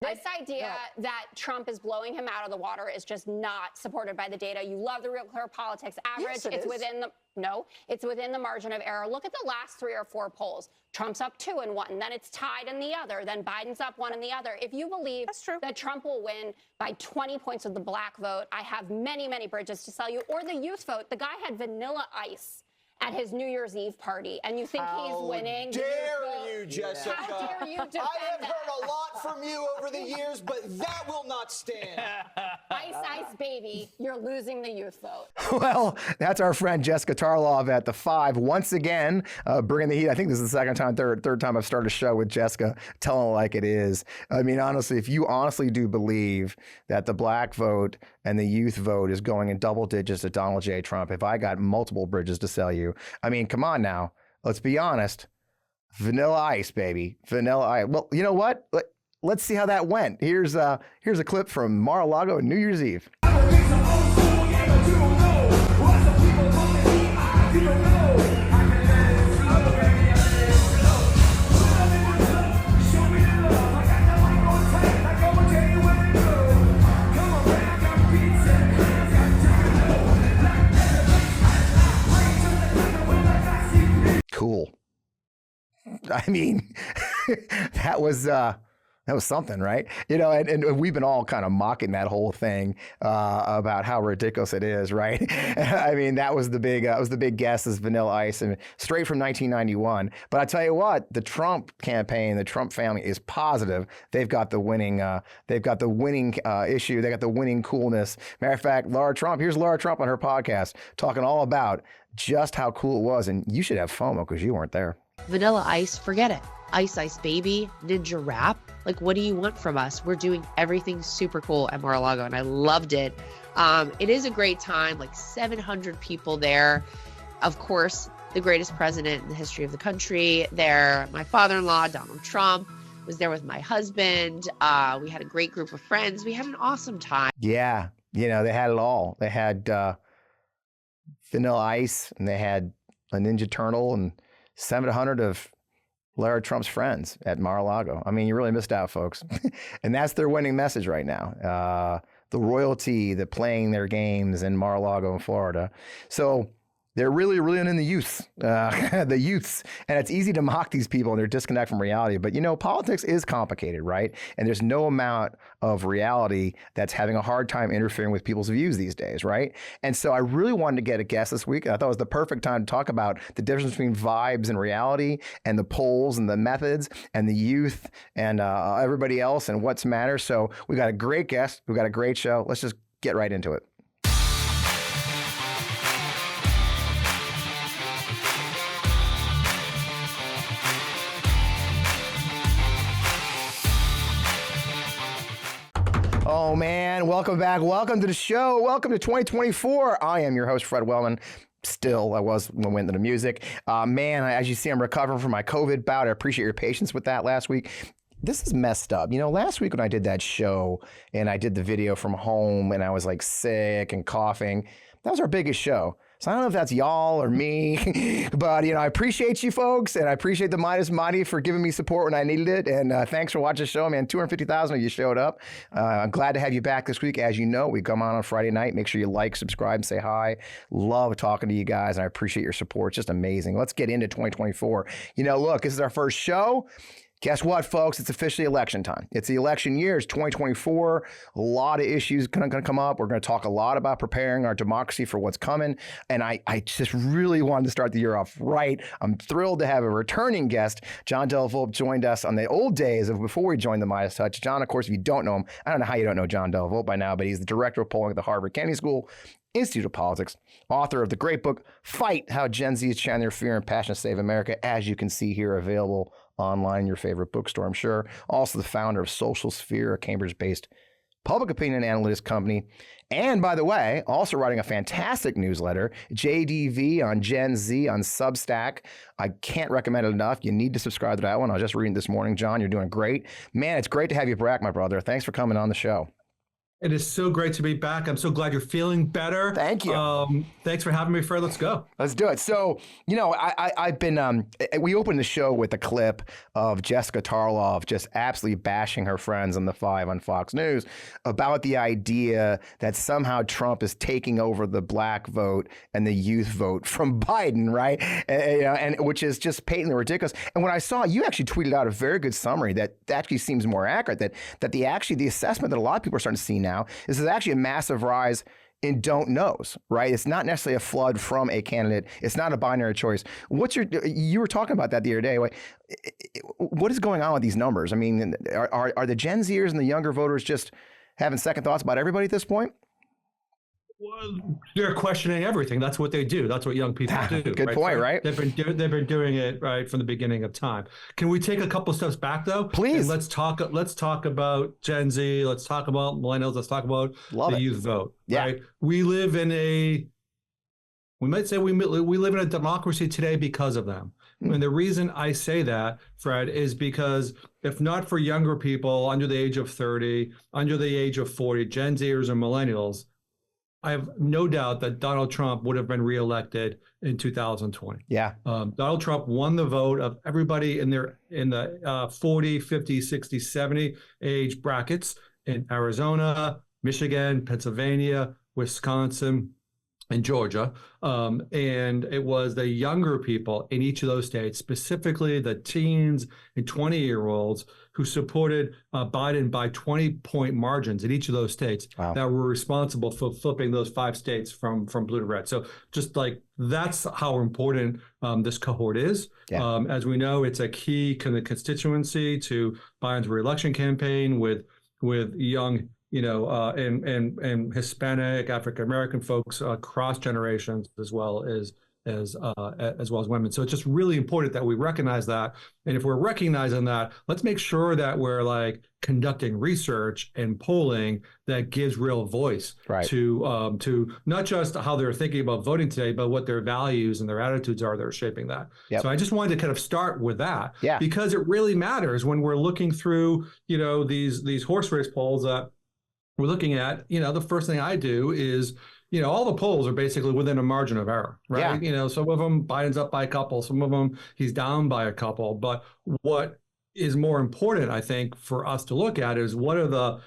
This idea that Trump is blowing him out of the water is just not supported by the data. You love the Real Clear Politics average. Yes, it it's is. it's within the margin of error. Look at the last 3 or 4 polls. Trump's up 2 in one, then it's tied in the other, then Biden's up 1 in the other. If you believe that Trump will win by 20 points of the black vote, I have many, many bridges to sell you. Or the youth vote. The guy had Vanilla Ice at his New Year's Eve party, and you think he's winning? How dare you, Jessica? How dare you defend I have heard a lot from you over the years, but that will not stand. Ice, baby, you're losing the youth vote. Well, that's our friend Jessica Tarlov at the 5. Once again, bringing the heat. I think this is the third time I've started a show with Jessica, telling it like it is. I mean, honestly, if you honestly do believe that the black vote and the youth vote is going in double digits to Donald J. Trump, if I got multiple bridges to sell you, I mean, come on now. Let's be honest. Vanilla Ice, baby. Vanilla Ice. Well, you know what? Let's see how that went. Here's a clip from Mar-a-Lago New Year's Eve. Cool. I mean, that was something, right? You know, and we've been all kind of mocking that whole thing about how ridiculous it is, right? I mean, that was the big guess is Vanilla Ice, and straight from 1991. But I tell you what, the Trump campaign, the Trump family is positive. They've got the winning issue. They got the winning coolness. Matter of fact, here's Laura Trump on her podcast talking all about just how cool it was, and you should have FOMO because you weren't there. Vanilla Ice, forget it. Ice Baby, Ninja Rap. Like, what do you want from us? We're doing everything super cool at Mar-a-Lago, and I loved it. It is a great time, like 700 people there. Of course, the greatest president in the history of the country there. My father-in-law, Donald Trump, was there with my husband. We had a great group of friends. We had an awesome time. Yeah, you know, they had it all. They had Vanilla Ice, and they had a Ninja Turtle, and 700 of Lara Trump's friends at Mar-a-Lago. I mean, you really missed out, folks. And that's their winning message right now. The royalty, the playing their games in Mar-a-Lago in Florida. So they're really in the youths, the youths. And it's easy to mock these people and their disconnect from reality. But, you know, politics is complicated, right? And there's no amount of reality that's having a hard time interfering with people's views these days, right? And so I really wanted to get a guest this week. I thought it was the perfect time to talk about the difference between vibes and reality, and the polls and the methods and the youth and everybody else and what's matters. So we got a great guest. We got a great show. Let's just get right into it. Oh, man. Welcome back. Welcome to the show. Welcome to 2024. I am your host, Fred Wellman. Still, I was when we went into the music. Man, as you see, I'm recovering from my COVID bout. I appreciate your patience with that last week. This is messed up. You know, last week when I did that show and I did the video from home and I was like sick and coughing, that was our biggest show. So I don't know if that's y'all or me, but, you know, I appreciate you folks, and I appreciate the Meidas Mighty for giving me support when I needed it. And thanks for watching the show, man. 250,000 of you showed up. I'm glad to have you back this week. As you know, we come on Friday night. Make sure you like, subscribe, and say hi. Love talking to you guys, and I appreciate your support. It's just amazing. Let's get into 2024. You know, look, this is our first show. Guess what, folks? It's officially election time. It's the election year. It's 2024. A lot of issues going to come up. We're going to talk a lot about preparing our democracy for what's coming. And I just really wanted to start the year off right. I'm thrilled to have a returning guest. John Della Volpe joined us on the old days of before we joined the MeidasTouch. John, of course, if you don't know him, I don't know how you don't know John Della Volpe by now, but he's the director of polling at the Harvard Kennedy School Institute of Politics, author of the great book, Fight, How Gen Z is Channeling Their Fear and Passion to Save America, as you can see here, available online in your favorite bookstore, I'm sure. Also the founder of Social Sphere, a Cambridge-based public opinion analytics company. And by the way, also writing a fantastic newsletter, JDV on Gen Z on Substack. I can't recommend it enough. You need to subscribe to that one. I was just reading this morning. John, you're doing great. Man, it's great to have you back, my brother. Thanks for coming on the show. It is so great to be back. I'm so glad you're feeling better. Thank you. Thanks for having me, Fred. Let's go. Let's do it. So, I've been, we opened the show with a clip of Jessica Tarlov just absolutely bashing her friends on the Five on Fox News about the idea that somehow Trump is taking over the black vote and the youth vote from Biden, right? And which is just patently ridiculous. And when I saw, you actually tweeted out a very good summary that actually seems more accurate, that the assessment that a lot of people are starting to see now is there's actually a massive rise in don't knows, right? It's not necessarily a flood from a candidate. It's not a binary choice. You were talking about that the other day. What is going on with these numbers? I mean, are the Gen Zers and the younger voters just having second thoughts about everybody at this point? Well, they're questioning everything. That's what they do. That's what young people do. Good point, right? They've been doing it right from the beginning of time. Can we take a couple steps back though? Please. And let's talk about Gen Z. Let's talk about millennials. Let's talk about the youth vote. Yeah. Right? We live in a democracy today because of them. And the reason I say that, Fred, is because if not for younger people under the age of 30, under the age of 40, Gen Zers and millennials, I have no doubt that Donald Trump would have been reelected in 2020. Yeah. Donald Trump won the vote of everybody in the 40, 50, 60, 70 age brackets in Arizona, Michigan, Pennsylvania, Wisconsin, and Georgia. And it was the younger people in each of those states, specifically the teens and 20-year-olds who supported Biden by 20-point margins in each of those states that were responsible for flipping those 5 states from blue to red. So just like that's how important this cohort is. Yeah. As we know, it's a key kind of constituency to Biden's reelection campaign with young and Hispanic, African American folks across generations as well as women. So it's just really important that we recognize that. And if we're recognizing that, let's make sure that we're like conducting research and polling that gives real voice to not just how they're thinking about voting today, but what their values and their attitudes are that are shaping that. Yep. So I just wanted to kind of start with that because it really matters when we're looking through, these horse race polls that we're looking at. The first thing I do is, all the polls are basically within a margin of error, right? Yeah. Some of them Biden's up by a couple, some of them he's down by a couple. But what is more important, I think, for us to look at is what are the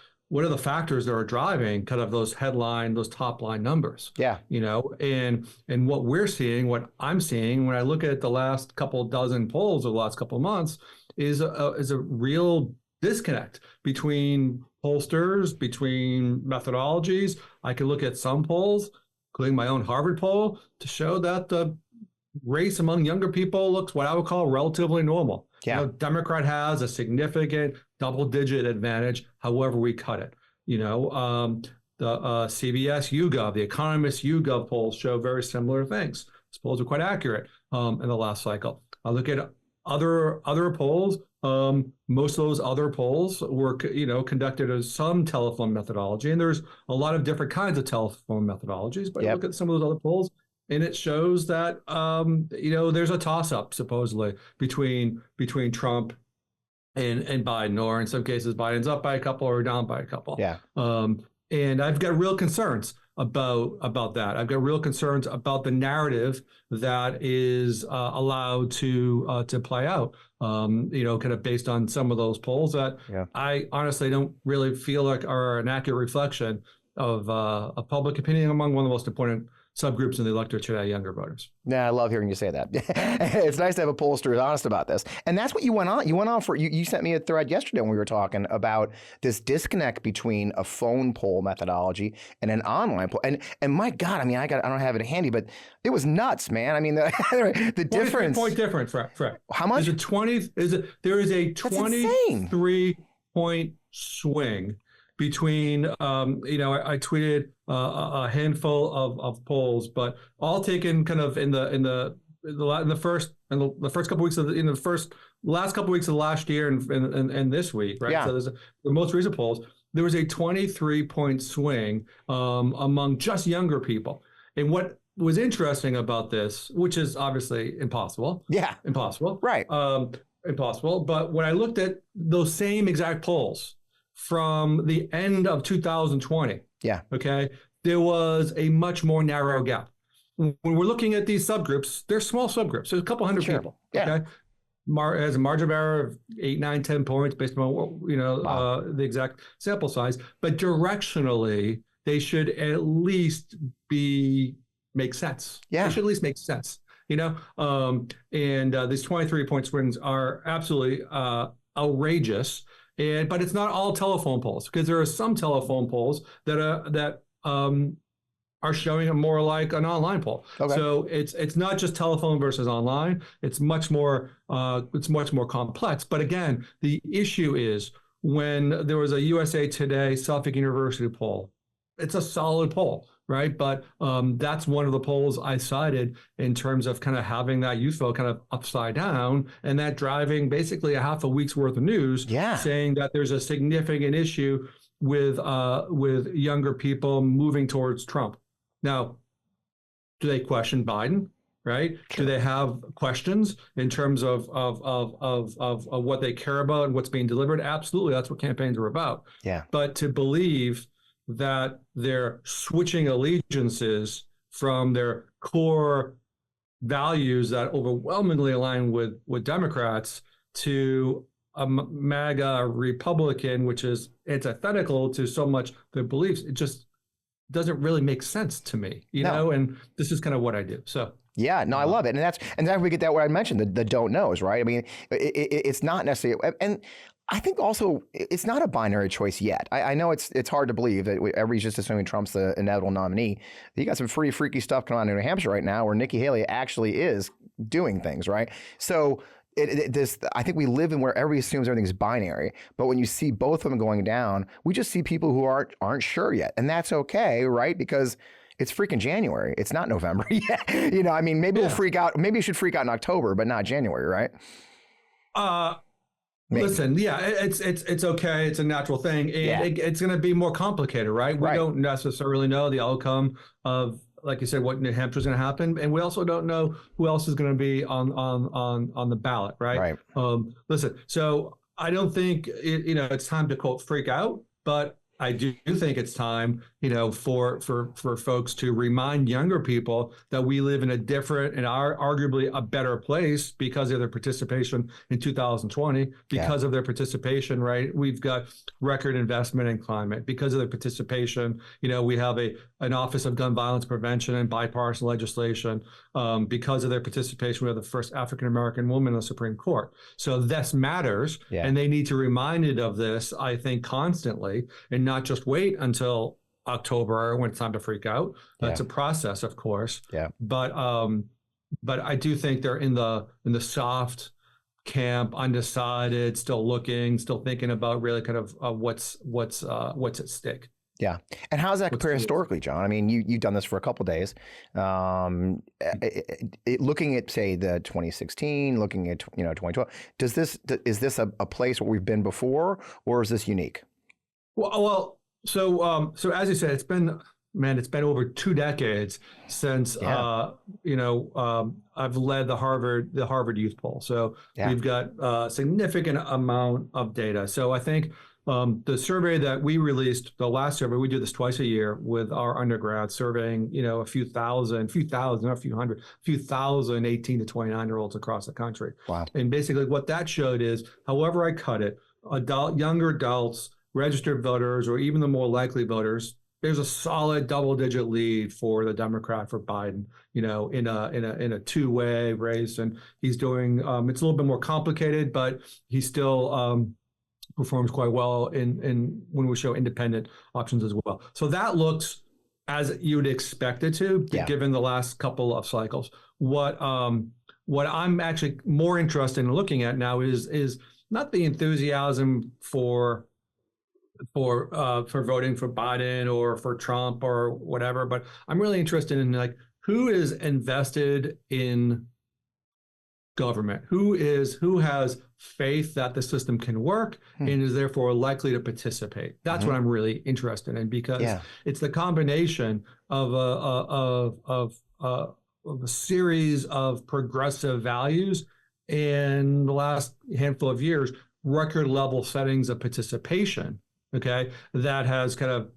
factors that are driving kind of those top line numbers? Yeah. And what what I'm seeing when I look at the last couple dozen polls of the last couple of months is a real disconnect between pollsters, between methodologies. I can look at some polls, including my own Harvard poll, to show that the race among younger people looks what I would call relatively normal. Yeah. Democrat has a significant double-digit advantage, however we cut it. The CBS YouGov, the Economist YouGov polls show very similar things. These polls are quite accurate in the last cycle. I look at other polls. Most of those other polls were, conducted as some telephone methodology, and there's a lot of different kinds of telephone methodologies. But look at some of those other polls, and it shows that there's a toss-up supposedly between Trump and Biden, or in some cases Biden's up by a couple or down by a couple. Yeah. And I've got real concerns about that. I've got real concerns about the narrative that is allowed to play out. Kind of based on some of those polls that I honestly don't really feel like are an accurate reflection of public opinion among one of the most important subgroups in the electorate today, younger voters. Yeah, I love hearing you say that. It's nice to have a pollster who's honest about this. And that's what you went on. You went on for, you sent me a thread yesterday when we were talking about this disconnect between a phone poll methodology and an online poll. And my God, I mean, I don't have it handy, but it was nuts, man. I mean, the difference. Point difference, Fred. How much? There is a 23-point swing between, I tweeted a handful of polls, but all taken kind of in the first couple weeks of the last couple weeks of last year and this week, right? Yeah. So there's the most recent polls. There was a 23-point swing among just younger people, and what was interesting about this, which is obviously impossible. Yeah, impossible. Right. Impossible. But when I looked at those same exact polls from the end of 2020. Yeah. Okay. There was a much more narrow gap. When we're looking at these subgroups, they're small subgroups. There's a couple hundred people. Yeah. Okay. Has a margin of error of 8, 9, 10 points based on the exact sample size. But directionally, they should at least make sense. Yeah. They should at least make sense. And these 23-point swings are absolutely outrageous. But it's not all telephone polls, because there are some telephone polls that are showing it more like an online poll. Okay. So it's not just telephone versus online. It's much more complex. But again, the issue is when there was a USA Today Suffolk University poll, it's a solid poll, right? But that's one of the polls I cited in terms of kind of having that youth vote kind of upside down, and that driving basically a half a week's worth of news, saying that there's a significant issue with younger people moving towards Trump. Now, do they question Biden? Right? Sure. Do they have questions in terms of what they care about and what's being delivered? Absolutely, that's what campaigns are about. Yeah. But to believe that they're switching allegiances from their core values that overwhelmingly align with Democrats to a MAGA Republican, which is antithetical to so much their beliefs, it just doesn't really make sense to me, you know, and this is kind of what I do. So. Yeah, no, I love it. And then we get that what I mentioned, the don't knows, right? I mean, it's not necessarily, and I think also it's not a binary choice yet. I know it's hard to believe that everybody's just assuming Trump's the inevitable nominee. You got some pretty freaky stuff going on in New Hampshire right now where Nikki Haley actually is doing things, right? So I think we live in where everybody assumes everything's binary, but when you see both of them going down, we just see people who aren't sure yet, and that's okay, right? Because it's freaking January. It's not November yet. I mean, maybe we'll freak out. Maybe you should freak out in October, but not January, right? Listen, it's okay. It's a natural thing, and it's going to be more complicated, right? We don't necessarily know the outcome of, like you said, what New Hampshire is going to happen, and we also don't know who else is going to be on the ballot, right? Listen, so I don't think it's time to quote freak out, but I do think it's time, for folks to remind younger people that we live in a different and arguably a better place because of their participation in 2020, because of their participation, right? We've got record investment in climate. Because of their participation, we have an Office of Gun Violence Prevention and bipartisan legislation. Because of their participation, we have the first African-American woman in the Supreme Court. So this matters, and they need to be reminded of this, I think, constantly, and not just wait until October when it's time to freak out. It's a process, of course. But I do think they're in the soft camp, undecided, still looking, still thinking about really kind of what's at stake. Yeah. And how does that compare historically, John? I mean, you've done this for a couple of days. Looking at, say, the 2016, looking at 2012, is this a place where we've been before, or is this unique? Well, so as you said, it's been over 2 decades since I've led the Harvard Youth Poll. So we've got a significant amount of data. So I think the survey that we released, the last survey, we do this twice a year with our undergrads, surveying a few thousand, not a few hundred, a few thousand 18 to 29-year-olds across the country. Wow. And basically what that showed is, however I cut it, younger adults, registered voters, or even the more likely voters, there's a solid double-digit lead for the Democrat, for Biden, in a two-way race, and he's doing. It's a little bit more complicated, but he still performs quite well in when we show independent options as well. So that looks as you would expect it to, given the last couple of cycles. What I'm actually more interested in looking at now is not the enthusiasm for voting for Biden or for Trump or whatever, but I'm really interested in who is invested in government, who has faith that the system can work and is therefore likely to participate. That's what I'm really interested in, because it's the combination of a series of progressive values in the last handful of years, record level settings of participation okay, that has kind of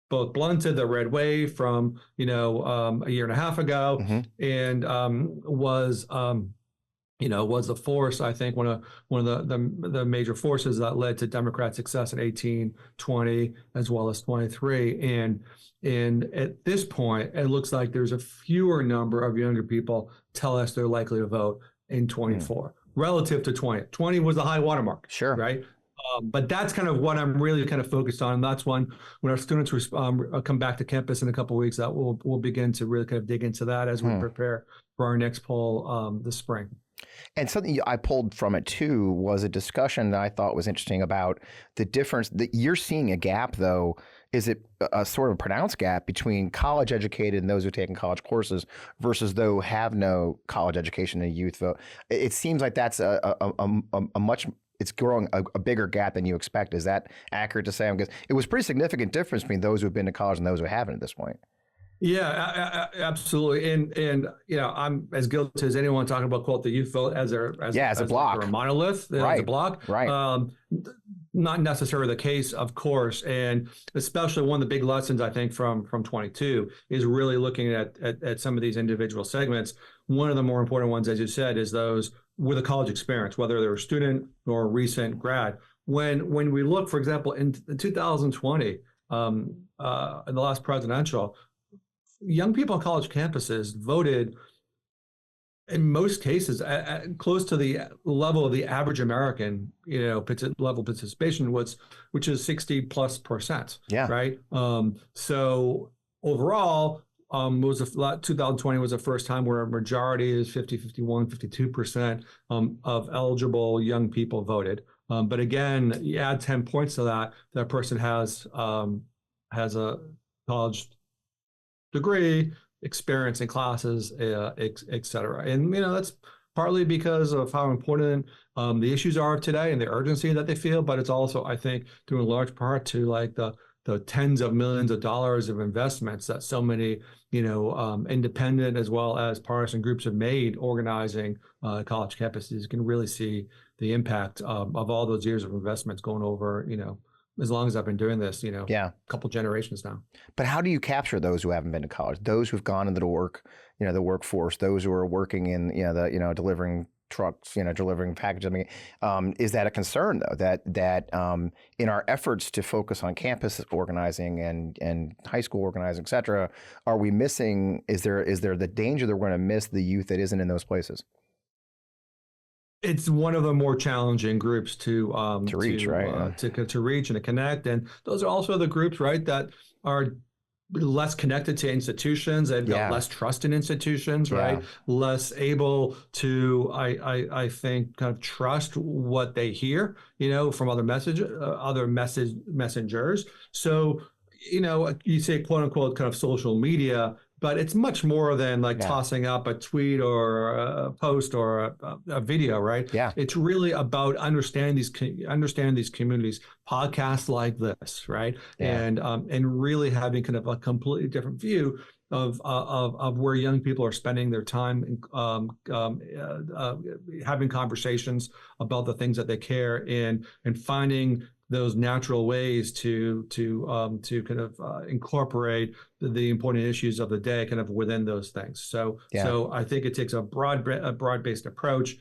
both blunted the red wave from, a year and a half ago, and was the force, I think, one of the major forces that led to Democrat success in 18, 20, as well as 23. And at this point, it looks like there's a fewer number of younger people tell us they're likely to vote in 24 relative to 20. 20 was the high watermark, Sure. right? But that's kind of what I'm really kind of focused on. And that's when our students come back to campus in a couple of weeks, that we'll begin to really kind of dig into that as we prepare for our next poll this spring. And something I pulled from it too was a discussion that I thought was interesting about the difference that you're seeing a gap, though. Is it a sort of pronounced gap between college educated and those who are taking college courses versus those who have no college education and youth vote? It seems like that's a much, it's growing a bigger gap than you expect. Is that accurate to say? Because it was a pretty significant difference between those who have been to college and those who haven't at this point. Yeah, absolutely. And I'm as guilty as anyone talking about, quote, the youth vote as a block, or a monolith, right. As a block. Right. Not necessarily the case, of course. And especially one of the big lessons, I think, from 22 is really looking at some of these individual segments. One of the more important ones, as you said, is those with a college experience, whether they're a student or a recent grad. When we look, for example, in 2020, in the last presidential, young people on college campuses voted in most cases at close to the level of the average American, level participation which is 60+%. Yeah. Right. So overall, 2020 was the first time where a majority is 50, 51, 52% of eligible young people voted. But again, you add 10 points to that person has a college degree, experience in classes, et cetera. And, that's partly because of how important the issues are today and the urgency that they feel, but it's also, I think, due in large part to like the tens of millions of dollars of investments that so many, independent as well as partisan groups have made organizing college campuses. You can really see the impact of all those years of investments going over, as long as I've been doing this, a couple generations now. But how do you capture those who haven't been to college, those who've gone into the workforce, those who are working in, delivering trucks, delivering packages? Is that a concern, though, that in our efforts to focus on campus organizing and high school organizing, et cetera, are we missing, is there the danger that we're going to miss the youth that isn't in those places? It's one of the more challenging groups to reach, right? To reach and to connect, and those are also the groups, right, that are less connected to institutions. They've got less trust in institutions, right? Less able to, I think, kind of trust what they hear, from other messengers. So, you say quote unquote kind of social media, but it's much more than like tossing up a tweet or a post or a video, right? Yeah. It's really about understanding these communities, podcasts like this, right? Yeah. And really having kind of a completely different view of where young people are spending their time, having conversations about the things that they care in, and finding those natural ways to kind of incorporate the important issues of the day kind of within those things. So I think it takes a broad-based approach,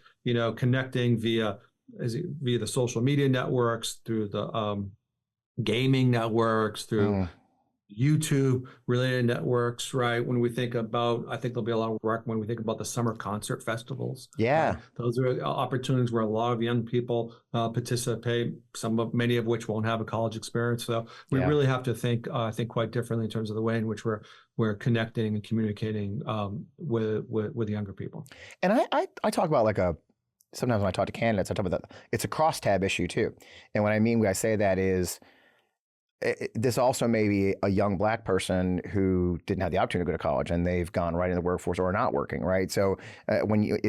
connecting via the social media networks, through the gaming networks, through YouTube related networks, right? When we think about, I think there'll be a lot of work when we think about the summer concert festivals. Yeah. Those are opportunities where a lot of young people participate, many of which won't have a college experience. So we really have to think quite differently in terms of the way in which we're connecting and communicating with younger people. And I talk about sometimes when I talk to candidates, I talk about that it's a crosstab issue too. And what I mean when I say that is, this also may be a young Black person who didn't have the opportunity to go to college and they've gone right into the workforce or are not working, right? So when you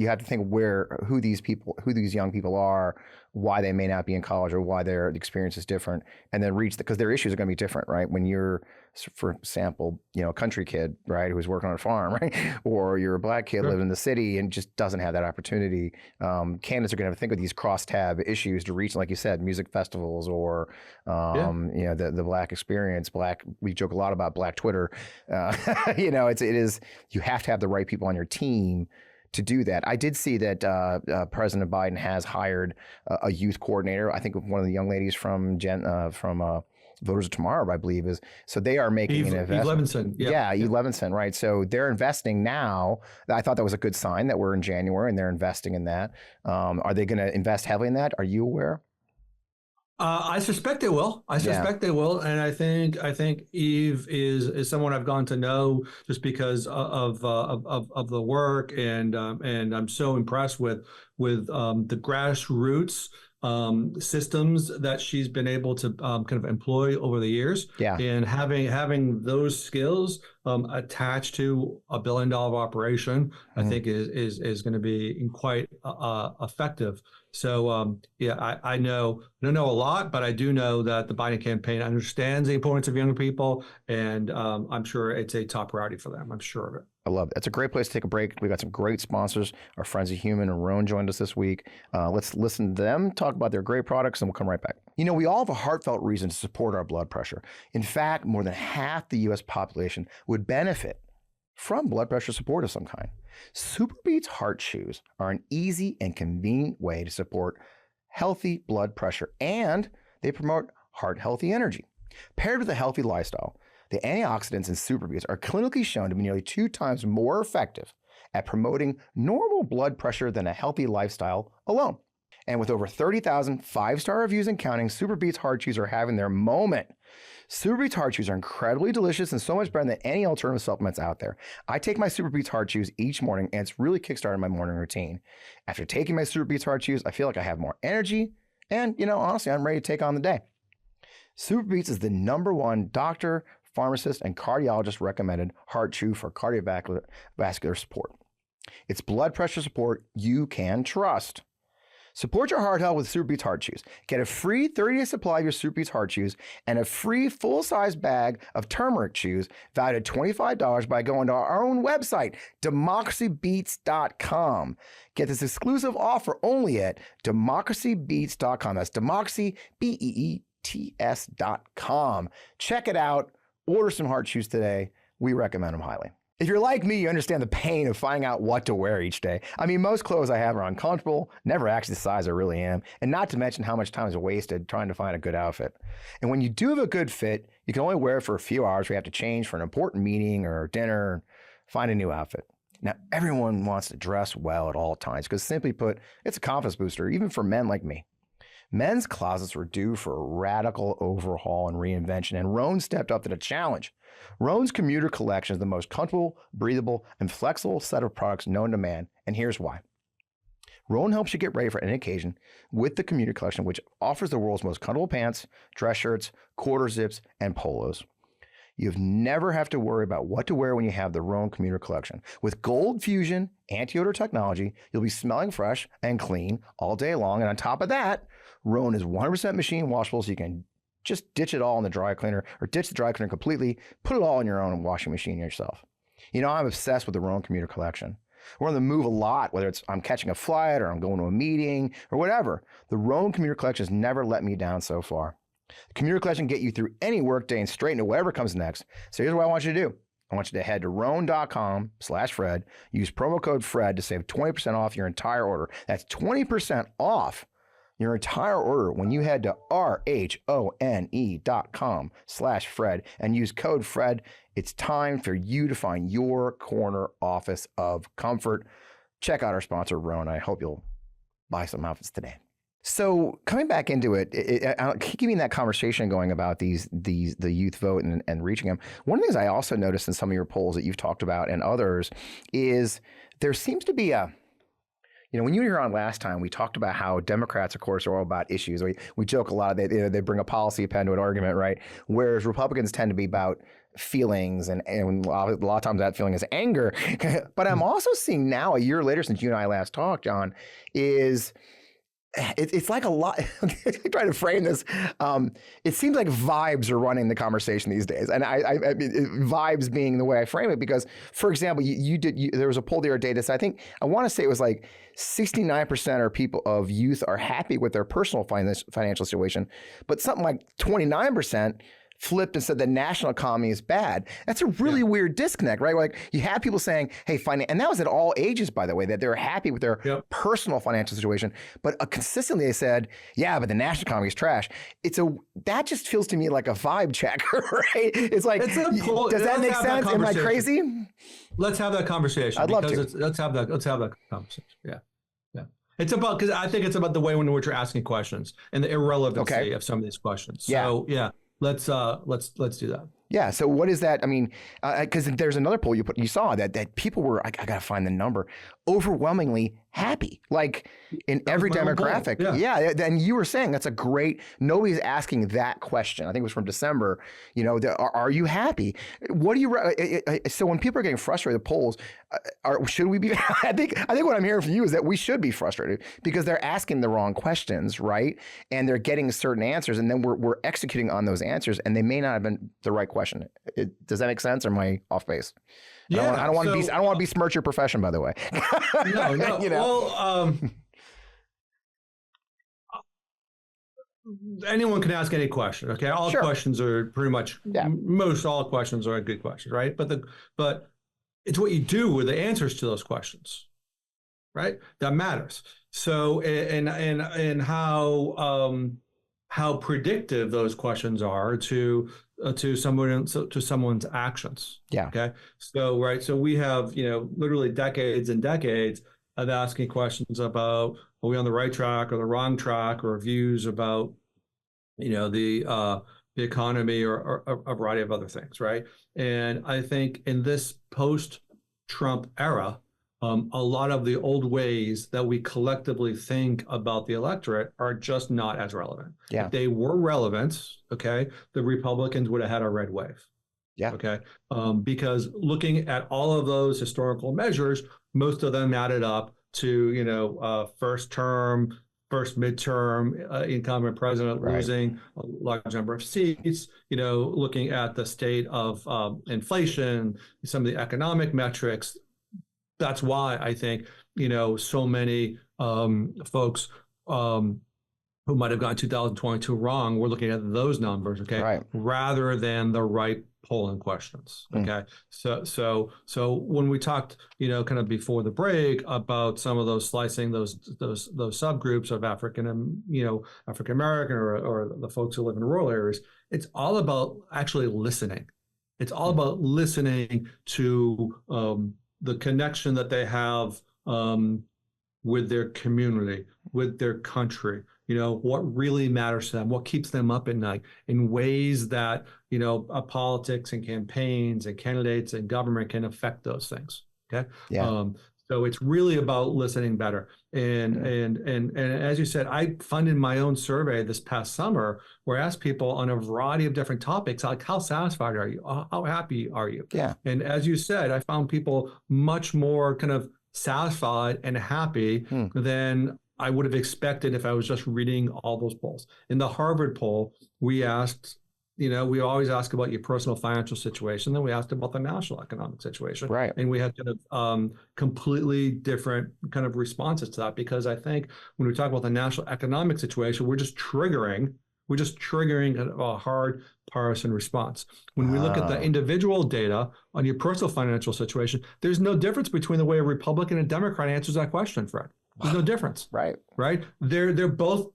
have to think who these young people are, why they may not be in college or why their experience is different, and then reach because their issues are going to be different, right? When you're, for example, a country kid, right, who's working on a farm, right, or you're a black kid living in the city and just doesn't have that opportunity. Candidates are going to have to think of these cross-tab issues to reach, like you said, music festivals or the black experience. We joke a lot about Black Twitter. It is you have to have the right people on your team to do that. I did see that President Biden has hired a youth coordinator. I think one of the young ladies from Voters of Tomorrow, I believe, is so they are making an investment. Eve Levinson. Eve Levinson, right? So they're investing now. I thought that was a good sign that we're in January and they're investing in that. Are they going to invest heavily in that? Are you aware? I suspect they will. They will, and I think Eve is someone I've gone to know just because of the work, and I'm so impressed with the grassroots systems that she's been able to kind of employ over the years. Yeah. And having those skills attached to a $1 billion operation, I think is going to be quite effective. So I don't know a lot, but I do know that the Biden campaign understands the importance of younger people, and I'm sure it's a top priority for them. I'm sure of it. I love it. That's a great place to take a break. We've got some great sponsors. Our friends at Human and Roan joined us this week. Let's listen to them talk about their great products, and we'll come right back. We all have a heartfelt reason to support our blood pressure. In fact, more than half the U.S. population would benefit from blood pressure support of some kind. SuperBeets Heart Chews are an easy and convenient way to support healthy blood pressure, and they promote heart-healthy energy. Paired with a healthy lifestyle, the antioxidants in SuperBeets are clinically shown to be nearly 2 times more effective at promoting normal blood pressure than a healthy lifestyle alone. And with over 30,000 5-star reviews and counting, SuperBeets Heart Chews are having their moment. SuperBeets Heart Chews are incredibly delicious and so much better than any alternative supplements out there. I take my SuperBeets Heart Chews each morning, and it's really kickstarted my morning routine. After taking my SuperBeets Heart Chews, I feel like I have more energy, and honestly, I'm ready to take on the day. SuperBeets is the #1 doctor, pharmacist, and cardiologist recommended heart chew for cardiovascular support. It's blood pressure support you can trust. Support your heart health with SuperBeets Heart Chews. Get a free 30-day supply of your SuperBeets Heart Chews and a free full-size bag of turmeric chews valued at $25 by going to our own website, democracybeats.com. Get this exclusive offer only at democracybeats.com. That's democracy, BEETS.com. Check it out. Order some heart chews today. We recommend them highly. If you're like me, you understand the pain of finding out what to wear each day. I mean, most clothes I have are uncomfortable, never actually the size I really am, and not to mention how much time is wasted trying to find a good outfit. And when you do have a good fit, you can only wear it for a few hours. We have to change for an important meeting or dinner, find a new outfit. Now, everyone wants to dress well at all times because, simply put, it's a confidence booster, even for men like me. Men's closets were due for a radical overhaul and reinvention, and Roan stepped up to the challenge. Roan's commuter collection is the most comfortable, breathable, and flexible set of products known to man, and here's why. Roan helps you get ready for any occasion with the commuter collection, which offers the world's most comfortable pants, dress shirts, quarter zips, and polos. You've never have to worry about what to wear when you have the Roan commuter collection. With Gold Fusion anti-odor technology, you'll be smelling fresh and clean all day long, and on top of that, Roan is 100% machine washable, so you can just ditch it all in the dry cleaner or ditch the dry cleaner completely, put it all in your own washing machine yourself. I'm obsessed with the Roan commuter collection. We're on the move a lot, whether it's I'm catching a flight or I'm going to a meeting or whatever. The Roan commuter collection has never let me down so far. The commuter collection can get you through any workday and straight into whatever comes next. So here's what I want you to do. I want you to head to roan.com/Fred, use promo code Fred to save 20% off your entire order. That's 20% off your entire order when you head to RHONE.com/Fred and use code Fred. It's time for you to find your corner office of comfort. Check out our sponsor, Roan. I hope you'll buy some outfits today. So coming back into keeping that conversation going about the youth vote and reaching them, one of the things I also noticed in some of your polls that you've talked about and others is there seems to be when you were here on last time, we talked about how Democrats, of course, are all about issues. We joke a lot. They bring a policy pen to an argument, right? Whereas Republicans tend to be about feelings, and a lot of times that feeling is anger. But I'm also seeing now, a year later since you and I last talked, John, is it's like a lot. I try to frame this. It seems like vibes are running the conversation these days, and I mean, vibes being the way I frame it. Because, for example, there was a poll the other day that said, I think I want to say it was like 69% of youth are happy with their personal financial situation, but something like 29% flipped and said the national economy is bad. That's a really weird disconnect, right? Like you have people saying, hey, and that was at all ages, by the way, that they're happy with their personal financial situation, but consistently they said, yeah, but the national economy is trash. That just feels to me like a vibe checker, right? It's like, does that make sense? Am I crazy? Let's have that conversation. I'd love to. Let's have that conversation. Yeah. It's about, because I think it's about the way in which you're asking questions and the irrelevancy of some of these questions. So let's do that. Yeah. So what is that? I mean, because there's another poll you saw that people were, I got to find the number, overwhelmingly happy, like in every demographic. Yeah. And you were saying that's a great, nobody's asking that question. I think it was from December, are you happy? What do you, so when people are getting frustrated, the polls, should we be, I think what I'm hearing from you is that we should be frustrated because they're asking the wrong questions, right? And they're getting certain answers and then we're executing on those answers and they may not have been the right question. Does that make sense or am I off base? Yeah, I don't want to besmirch your profession, by the way. No. Well, anyone can ask any question. Okay, all questions are pretty much most all questions are good questions, right? But it's what you do with the answers to those questions, right? That matters. So and how predictive those questions are to someone's actions. Yeah. Okay. So we have literally decades and decades of asking questions about are we on the right track or the wrong track, or views about the economy or a variety of other things, right? And I think in this post-Trump era, a lot of the old ways that we collectively think about the electorate are just not as relevant. Yeah. If they were relevant, okay, the Republicans would have had a red wave. Yeah. Okay. Because looking at all of those historical measures, most of them added up to, first term, first midterm incumbent president losing a large number of seats, looking at the state of inflation, some of the economic metrics. That's why I think, so many folks who might have gotten 2022 wrong, we're looking at those numbers, okay, rather than the right polling questions, okay? So when we talked, kind of before the break about some of those slicing those subgroups of African American or the folks who live in rural areas, it's all about actually listening. It's all about listening to the connection that they have with their community, with their country, what really matters to them, what keeps them up at night in ways that, politics and campaigns and candidates and government can affect those things. Okay. Yeah. So it's really about listening better. And as you said, I funded my own survey this past summer where I asked people on a variety of different topics, like how satisfied are you? How happy are you? Yeah. And as you said, I found people much more kind of satisfied and happy than I would have expected if I was just reading all those polls. In the Harvard poll, we asked, we always ask about your personal financial situation. Then we asked about the national economic situation. Right. And we had kind of completely different kind of responses to that, because I think when we talk about the national economic situation, we're just triggering a hard partisan response. When we look at the individual data on your personal financial situation, there's no difference between the way a Republican and Democrat answers that question, Fred. There's no difference. Right. They're both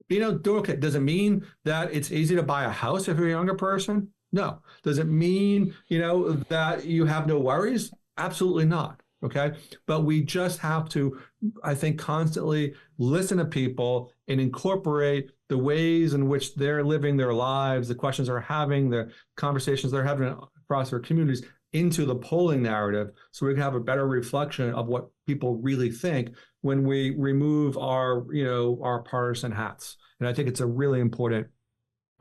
doing okay. Does it mean that it's easy to buy a house if you're a younger person? No. Does it mean, that you have no worries? Absolutely not. Okay. But we just have to, I think, constantly listen to people and incorporate the ways in which they're living their lives, the questions they're having, the conversations they're having across their communities into the polling narrative, so we can have a better reflection of what people really think when we remove our partisan hats. And I think it's a really important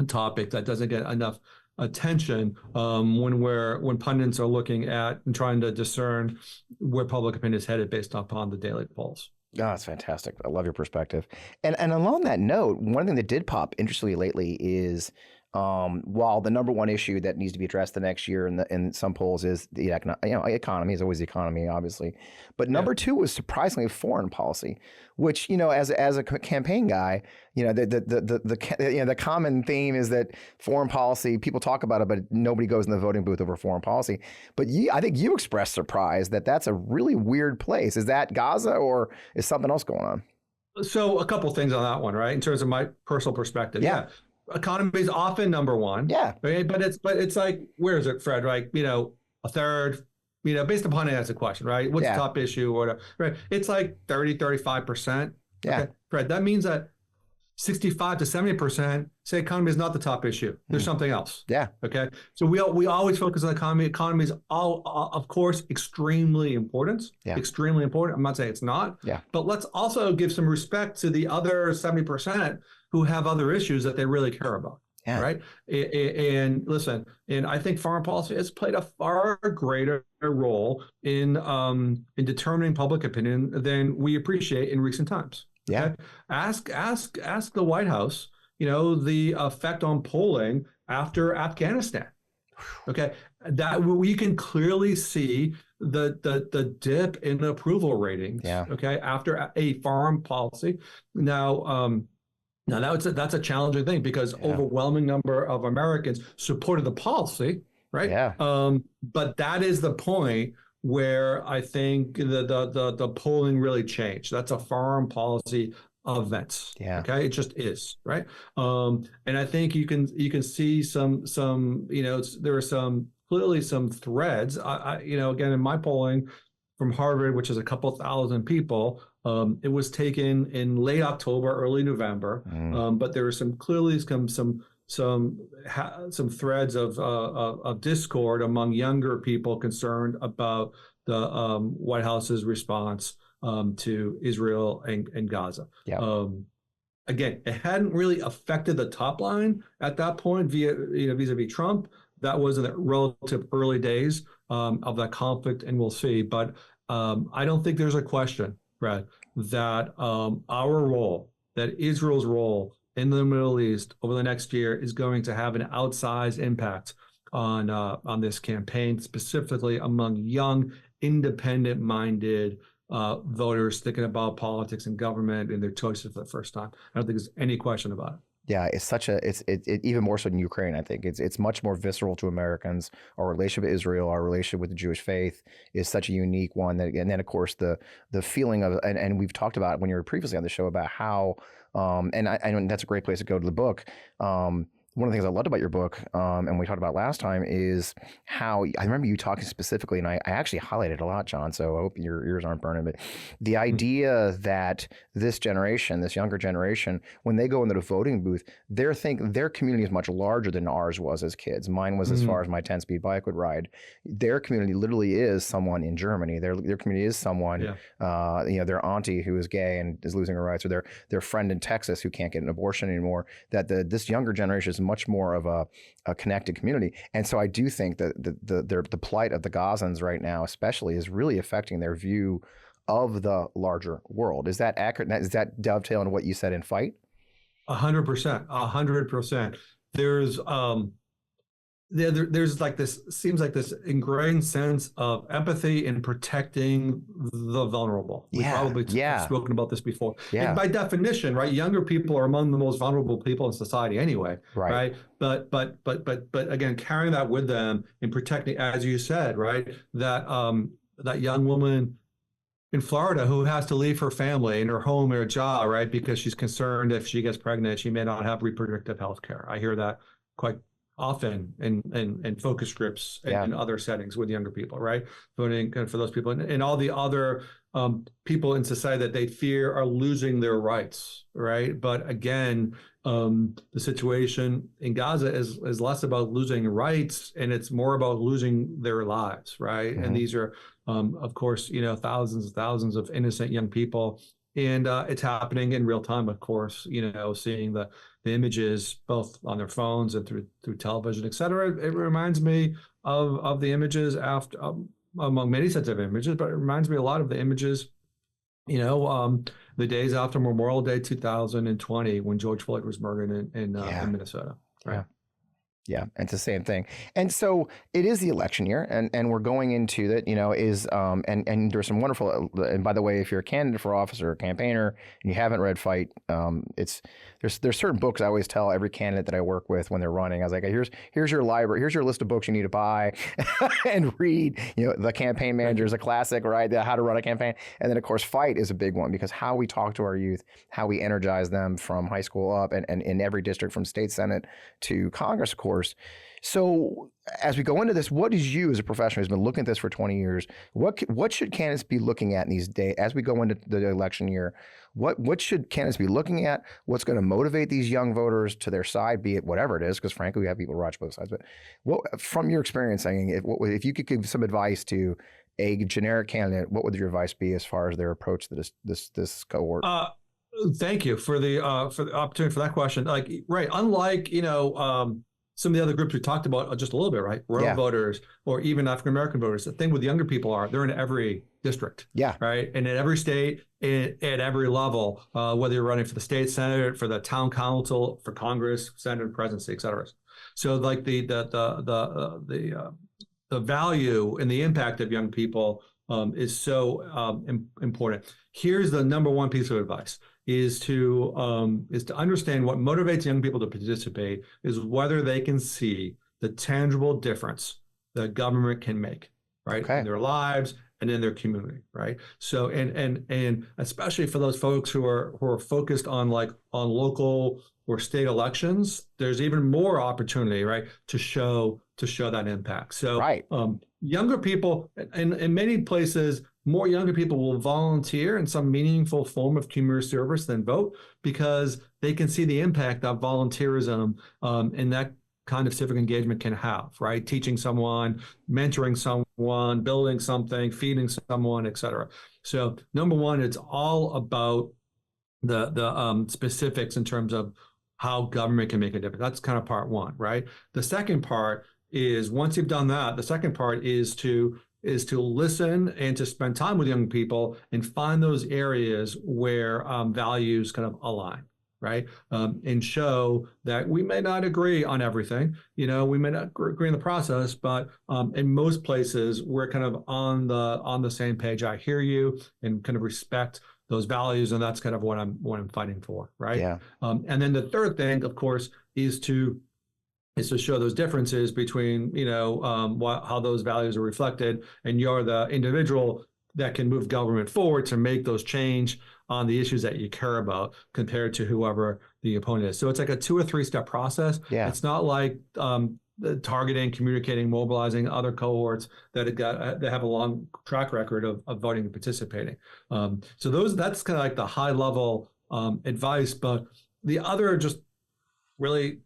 topic that doesn't get enough attention when pundits are looking at and trying to discern where public opinion is headed based upon the daily polls. Oh, that's fantastic. I love your perspective. And along that note, one thing that did pop interestingly lately is while the number one issue that needs to be addressed the next year in some polls is the economy is always the economy, obviously, but number two was surprisingly foreign policy, which as a campaign guy, the common theme is that foreign policy, people talk about it, but nobody goes in the voting booth over foreign policy. But I think you expressed surprise that that's a really weird place. Is that Gaza or is something else going on? So a couple things on that one, right? In terms of my personal perspective, economy is often number one. Yeah. Right? But it's like, where is it, Fred? Like, a third, based upon it as a question, right? What's the top issue or whatever, right? It's like 30, 35%. Yeah. Okay, Fred, that means that 65 to 70% say economy is not the top issue. There's something else. Yeah. Okay. So we always focus on the economy. Economy is of course, extremely important. Yeah. Extremely important. I'm not saying it's not. Yeah. But let's also give some respect to the other 70% who have other issues that they really care about. Yeah. Right. And listen, and I think foreign policy has played a far greater role in determining public opinion than we appreciate in recent times. Yeah. Okay? Ask the White House, the effect on polling after Afghanistan. Okay. That we can clearly see the dip in approval ratings. Yeah. Okay. After a foreign policy. Now that's a challenging thing because overwhelming number of Americans supported the policy, right? Yeah. But that is the point where I think the polling really changed. That's a foreign policy event. Yeah. Okay. It just is, right? And I think you can see some there are clearly some threads. Again, in my polling from Harvard, which is a couple thousand people, it was taken in late October, early November. But there were clearly some threads of discord among younger people concerned about the White House's response to Israel and Gaza. Yeah. Again, it hadn't really affected the top line at that point vis-a-vis Trump. That was in the relative early days of that conflict, and we'll see. But I don't think there's a question, Brad, that our role, that Israel's role in the Middle East over the next year is going to have an outsized impact on this campaign, specifically among young, independent-minded voters thinking about politics and government and their choices for the first time. I don't think there's any question about it. Yeah, it's even more so in Ukraine. I think it's much more visceral to Americans. Our relationship with Israel, our relationship with the Jewish faith is such a unique one. And then of course the feeling of and we've talked about when you were previously on the show about how and I know that's a great place to go to the book. One of the things I loved about your book, and we talked about last time, is how I remember you talking specifically, and I actually highlighted a lot, John, so I hope your ears aren't burning, but the idea that this generation, this younger generation, when they go into the voting booth, their community is much larger than ours was as kids. Mine was as far as my 10-speed bike would ride. Their community literally is someone in Germany. Their community is someone, their auntie who is gay and is losing her rights, or their friend in Texas who can't get an abortion anymore. That this younger generation is much more of a connected community. And so I do think that the plight of the Gazans right now especially is really affecting their view of the larger world. Is that accurate? Is that dovetail into what you said in Fight? 100%. 100%. There's like this, seems like this ingrained sense of empathy in protecting the vulnerable. We've probably spoken about this before. Yeah. And by definition, right, younger people are among the most vulnerable people in society anyway. Right. But again, carrying that with them and protecting, as you said, right, that young woman in Florida who has to leave her family and her home and her job, right, because she's concerned if she gets pregnant, she may not have reproductive health care. I hear that quite often in focus groups and other settings with younger people, right? Voting for those people and all the other people in society that they fear are losing their rights, right? But again, the situation in Gaza is less about losing rights and it's more about losing their lives, right? And these are, of course, thousands and thousands of innocent young people. And it's happening in real time, of course, seeing the images both on their phones and through television, et cetera. It reminds me of the images after, among many sets of images, but it reminds me a lot of the images the days after Memorial Day 2020, when George Floyd was murdered in Minnesota. Right. Yeah. Yeah, it's the same thing. And so it is the election year, and we're going into that, and there's some wonderful, and by the way, if you're a candidate for office or a campaigner and you haven't read Fight, there's certain books I always tell every candidate that I work with when they're running. I was like, here's your library, here's your list of books you need to buy and read. The Campaign Manager is a classic, right? How to run a campaign. And then of course, Fight is a big one, because how we talk to our youth, how we energize them from high school up, and in every district from state senate to Congress, of course. So as we go into this, what is you as a professional who's been looking at this for 20 years, what should candidates be looking at in these days as we go into the election year? What should candidates be looking at? What's going to motivate these young voters to their side, be it whatever it is? Because frankly, we have people who watch both sides. But from your experience, if you could give some advice to a generic candidate, what would your advice be as far as their approach to this cohort? Thank you for the opportunity for that question. Unlike some of the other groups we talked about just a little bit, right? Rural voters or even African-American voters. The thing with younger people they're in every district, right? And in every state, at every level, whether you're running for the state senate, for the town council, for Congress, Senate, presidency, et cetera. So like the value and the impact of young people is so important. Here's the number one piece of advice. Is to understand what motivates young people to participate is whether they can see the tangible difference that government can make, right, in their lives and in their community, right? So and especially for those folks who are focused on local or state elections, there's even more opportunity, right, to show that impact. So younger people in many places, more younger people will volunteer in some meaningful form of community service than vote, because they can see the impact that volunteerism and that kind of civic engagement can have, right? Teaching someone, mentoring someone, building something, feeding someone, et cetera. So number one, it's all about the specifics in terms of how government can make a difference. That's kind of part one, right? The second part is, once you've done that, the second part is to listen and to spend time with young people and find those areas where values kind of align, right? And show that we may not agree on everything, we may not agree in the process, but in most places we're kind of on the same page. I hear you and kind of respect those values, and that's kind of what I'm fighting for, right? Yeah. And then the third thing, of course, is to show those differences between, how those values are reflected, and you're the individual that can move government forward to make those change on the issues that you care about compared to whoever the opponent is. So it's like a 2 or 3 step process. Yeah. It's not like targeting, communicating, mobilizing other cohorts that have a long track record of voting and participating. So that's kind of like the high level advice. But the other just really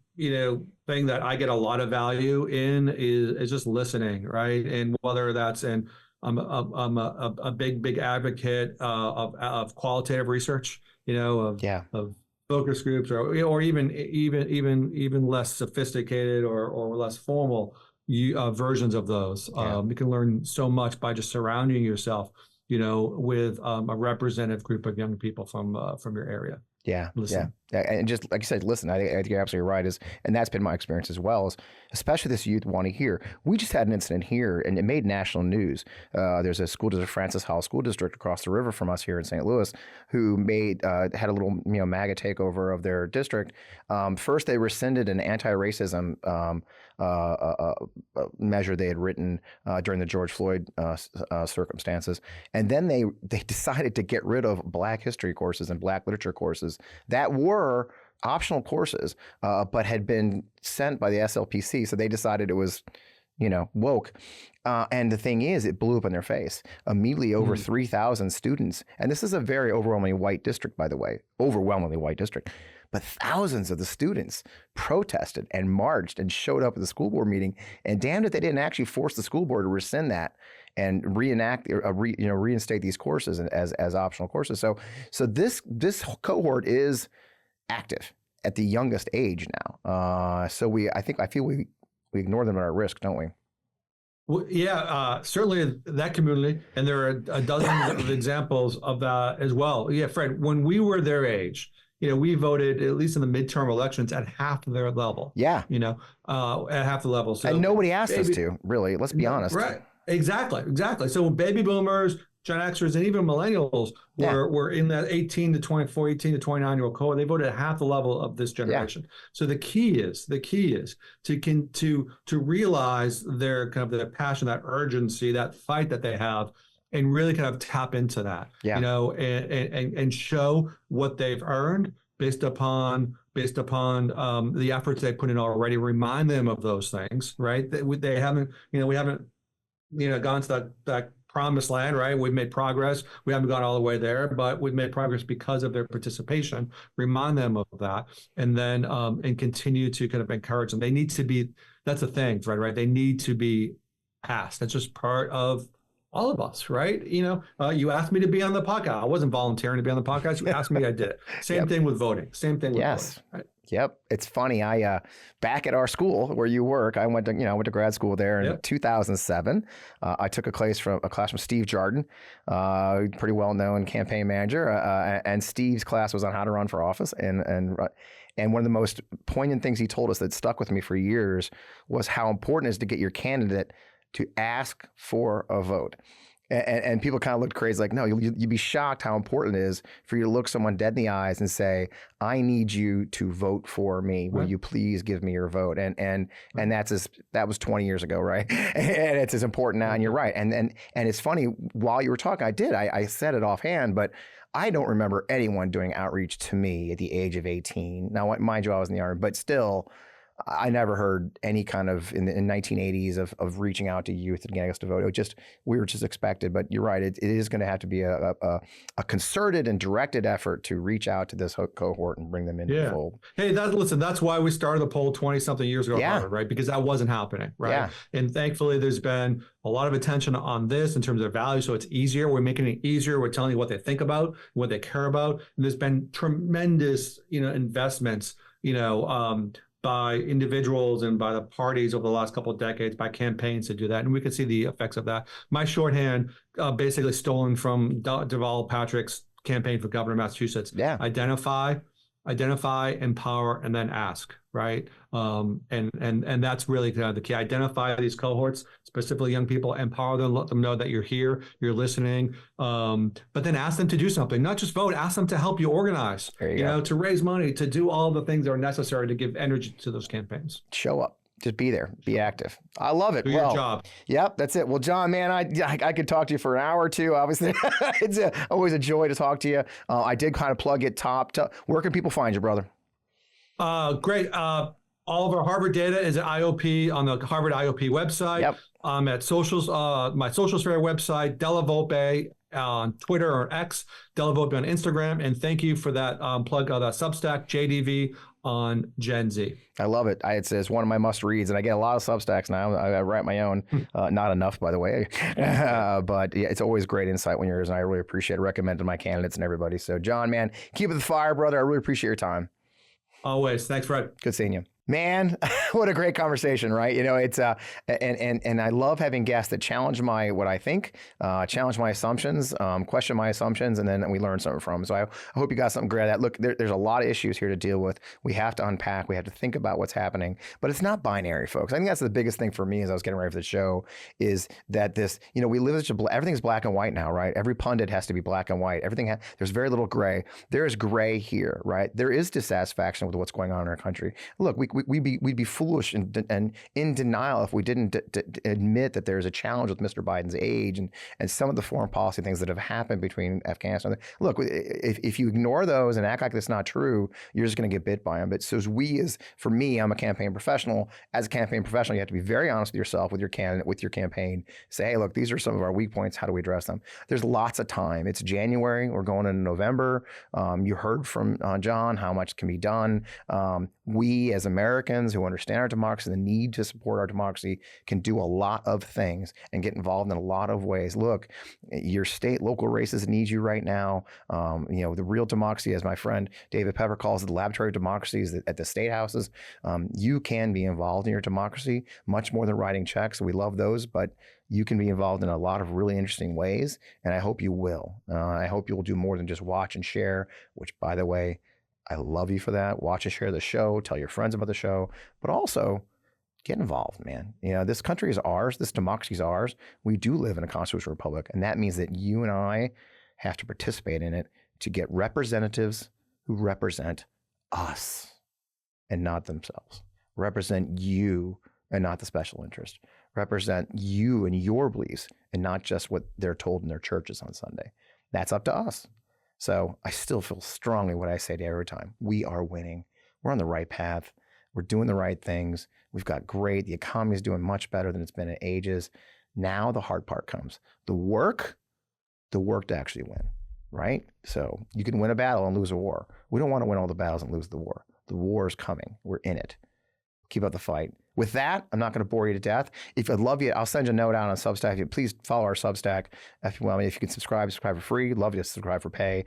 thing that I get a lot of value in is just listening, right? And whether that's I'm a big advocate of qualitative research, of focus groups, or even less sophisticated or less formal versions of those. You can learn so much by just surrounding yourself, with a representative group of young people from your area. Yeah, listen. Yeah, and just like you said, listen. I think you're absolutely right. And that's been my experience as well. Especially this youth want to hear. We just had an incident here, and it made national news. There's a school district, Francis Howell School District, across the river from us here in St. Louis, who had a little MAGA takeover of their district. First, they rescinded an anti-racism measure they had written during the George Floyd circumstances, and then they decided to get rid of Black history courses and Black literature courses that were optional courses, but had been sent by the SLPC. So they decided it was, woke. And the thing is, it blew up in their face. Immediately over 3,000 students, and this is a very overwhelmingly white district, by the way, overwhelmingly white district. But thousands of the students protested and marched and showed up at the school board meeting, and damned if they didn't actually force the school board to rescind that and reinstate these courses as optional courses. So this cohort is active at the youngest age now. So I feel we ignore them at our risk, don't we? Well, yeah, certainly that community, and there are a dozen of examples of that as well. Yeah, Fred, when we were their age, we voted, at least in the midterm elections, at half their level. Yeah. At half the level. So and nobody asked us to, really. Let's be honest. Right. Exactly. So baby boomers, Gen Xers, and even millennials were in that 18 to 24, 18 to 29-year-old cohort. They voted at half the level of this generation. Yeah. So the key is to realize their kind of their passion, that urgency, that fight that they have, and really kind of tap into that. Yeah. And show what they've earned based upon the efforts they put in already. Remind them of those things, right? They haven't, we haven't, gone to that promised land, right? We've made progress. We haven't gone all the way there, but we've made progress because of their participation. Remind them of that, and then and continue to kind of encourage them. They need to be. That's the thing, right? They need to be asked. That's just part of all of us, right? You asked me to be on the podcast. I wasn't volunteering to be on the podcast. You asked me, I did it. Same thing with voting. Same thing with voting. Right? Yep. It's funny. I back at our school where you work, I went to grad school there in 2007. I took a class from Steve Jardin, pretty well known campaign manager, and Steve's class was on how to run for office. And one of the most poignant things he told us that stuck with me for years was how important it is to get your candidate to ask for a vote. And people kind of looked crazy, like, no, you'd be shocked how important it is for you to look someone dead in the eyes and say, I need you to vote for me. Will you please give me your vote? And that was 20 years ago, right? And it's as important now, and you're right. And it's funny, while you were talking, I said it offhand, but I don't remember anyone doing outreach to me at the age of 18. Now, mind you, I was in the Army, but still, I never heard any kind of in 1980s of reaching out to youth and getting us to vote. We were just expected. But you're right. It is going to have to be a concerted and directed effort to reach out to this cohort and bring them into the fold. Hey, that's why we started the poll 20-something years ago, right? Because that wasn't happening, right? Yeah. And thankfully, there's been a lot of attention on this in terms of value, so it's easier. We're making it easier. We're telling you what they think about, what they care about. And there's been tremendous, investments, by individuals and by the parties over the last couple of decades, by campaigns to do that. And we can see the effects of that. My shorthand, basically stolen from Deval Patrick's campaign for governor of Massachusetts. Yeah. Identify, empower, and then ask, right? And that's really kind of the key. Identify these cohorts, specifically young people, empower them, let them know that you're here, you're listening, but then ask them to do something, not just vote, ask them to help you organize, to raise money, to do all the things that are necessary to give energy to those campaigns. Show up. Just be there, be active. I love it. Do your job. Yep, that's it. Well, John, man, I could talk to you for an hour or two. Obviously, it's always a joy to talk to you. I did kind of plug it top. Where can people find you, brother? Great. All of our Harvard data is at IOP on the Harvard IOP website. Yep. At socials, my social sphere website, Della Volpe on Twitter or X, Della Volpe on Instagram, and thank you for that plug of that Substack, JDV on Gen Z. I love it. It's one of my must reads, and I get a lot of Substacks now. I write my own, not enough, by the way, but yeah, it's always great insight when you're yours, and I really appreciate it. Recommend to my candidates and everybody. So, John, man, keep it the fire, brother. I really appreciate your time. Always. Thanks, Fred. Good seeing you. Man, what a great conversation, right? It's and I love having guests that challenge what I think, challenge my assumptions, question my assumptions, and then we learn something from them. So I hope you got something great out of that. Look, there's a lot of issues here to deal with. We have to unpack. We have to think about what's happening, but it's not binary, folks. I think that's the biggest thing for me as I was getting ready for the show is that this, we live everything's black and white now, right? Every pundit has to be black and white. There's very little gray. There is gray here, right? There is dissatisfaction with what's going on in our country. Look, we'd be foolish and in denial if we didn't admit that there's a challenge with Mr. Biden's age and some of the foreign policy things that have happened between Afghanistan. Look, if you ignore those and act like that's not true, you're just going to get bit by them. But so for me, I'm a campaign professional. As a campaign professional, you have to be very honest with yourself, with your candidate, with your campaign. Say, hey, look, these are some of our weak points. How do we address them? There's lots of time. It's January. We're going into November. You heard from John how much can be done. we as Americans who understand our democracy, the need to support our democracy, can do a lot of things and get involved in a lot of ways. Look, your state, local races need you right now. The real democracy, as my friend David Pepper calls it, the laboratory of democracies at the state houses. You can be involved in your democracy much more than writing checks. We love those, but you can be involved in a lot of really interesting ways, and I hope you will. I hope you'll do more than just watch and share, which, by the way, I love you for that. Watch and share the show, tell your friends about the show, but also get involved, man. This country is ours. This democracy is ours. We do live in a constitutional republic, and that means that you and I have to participate in it to get representatives who represent us and not themselves, represent you and not the special interest, represent you and your beliefs and not just what they're told in their churches on Sunday. That's up to us. So I still feel strongly what I say to every time. We are winning. We're on the right path. We're doing the right things. We've got great. The economy is doing much better than it's been in ages. Now the hard part comes. The work to actually win, right? So you can win a battle and lose a war. We don't want to win all the battles and lose the war. The war is coming. We're in it. Keep up the fight. With that, I'm not going to bore you to death. If I'd love you, I'll send you a note out on Substack. Please follow our Substack. If you can subscribe for free. Love you to subscribe for pay.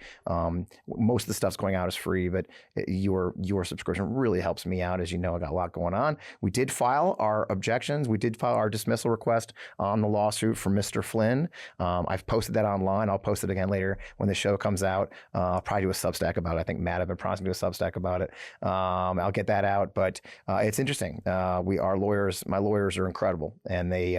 Most of the stuff's going out is free, but your subscription really helps me out. As you know, I got a lot going on. We did file our objections. We did file our dismissal request on the lawsuit for Mr. Flynn. I've posted that online. I'll post it again later when the show comes out. I'll probably do a Substack about it. I think Matt have been promising to do a Substack about it. I'll get that out, but it's interesting. My lawyers are incredible, and they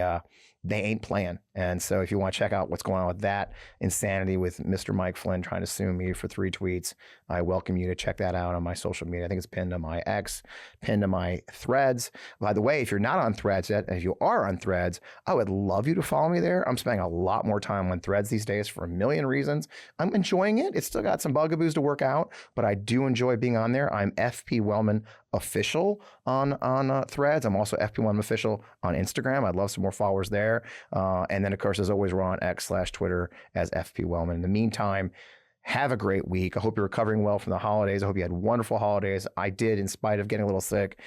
ain't playing. And so if you want to check out what's going on with that insanity with Mr. Mike Flynn trying to sue me for 3 tweets, I welcome you to check that out on my social media. I think it's pinned to my X, pinned to my Threads. By the way, if you're not on Threads yet, and if you are on Threads, I would love you to follow me there. I'm spending a lot more time on Threads these days for a million reasons. I'm enjoying it. It's still got some bugaboos to work out, but I do enjoy being on there. I'm FP Wellman Official on Threads. I'm also FP Wellman Official on Instagram. I'd love some more followers there. And then, of course, as always, we're on X/Twitter as FP Wellman. In the meantime, have a great week. I hope you're recovering well from the holidays. I hope you had wonderful holidays. I did, in spite of getting a little sick.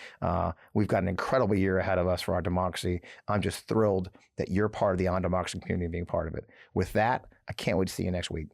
We've got an incredible year ahead of us for our democracy. I'm just thrilled that you're part of the On Democracy community and being part of it. With that, I can't wait to see you next week.